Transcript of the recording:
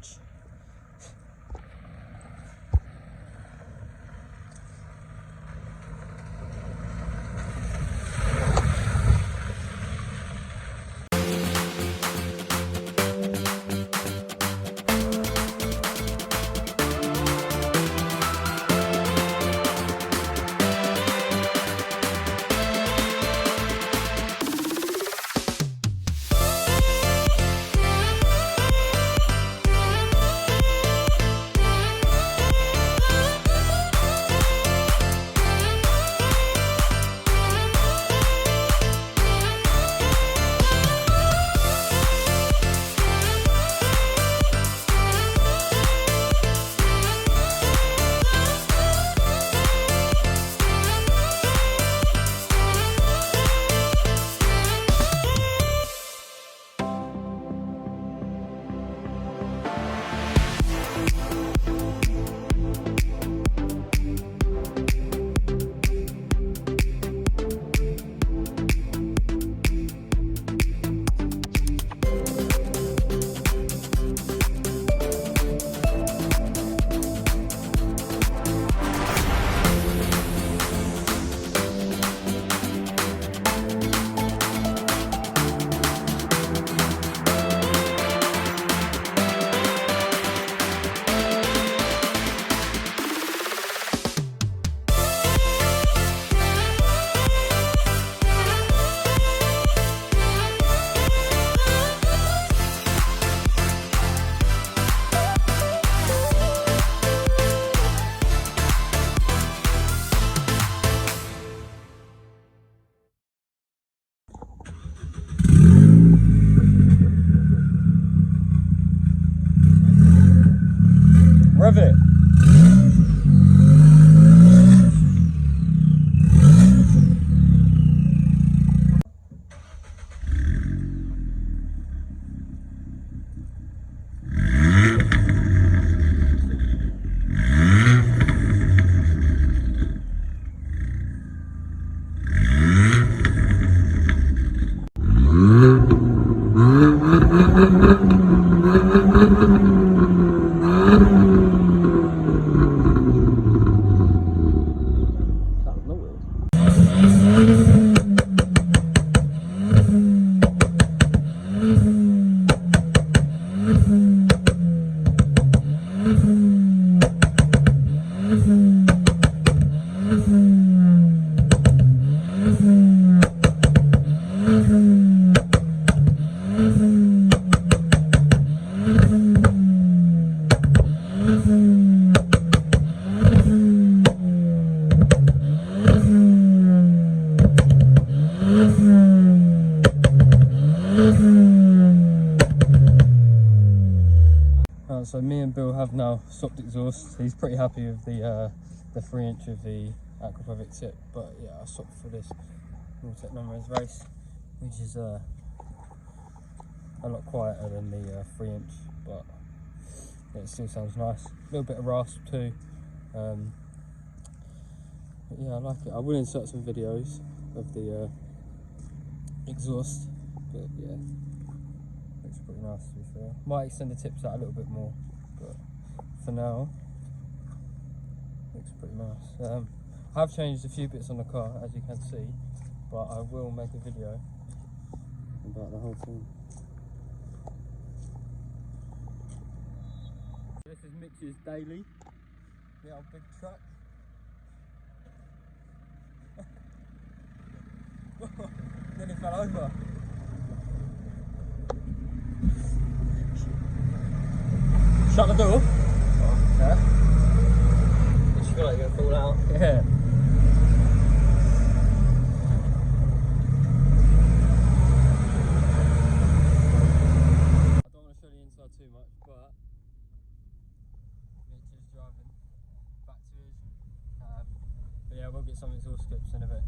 much. Rev it. So me and Bill have now swapped exhaust. He's pretty happy with the 3-inch of the Aquapovic tip, but yeah, I swapped for this Milltek non-res race, which is a lot quieter than the 3-inch, but yeah, it still sounds nice. A little bit of rasp too. But yeah, I like it. I will insert some videos of the exhaust, but yeah, looks pretty nice to be fair. Might extend the tips out a little bit more, but for now, looks pretty nice. I have changed a few bits on the car, as you can see, but I will make a video about the whole thing. This is Mitch's daily, the old big truck. Nearly fell over. Shut the door. Oh, yeah. You feel like you're gonna fall out. Yeah. I don't want to show the inside too much, but Mitch is driving back to his. But yeah, we'll get some exhaust clips in a bit.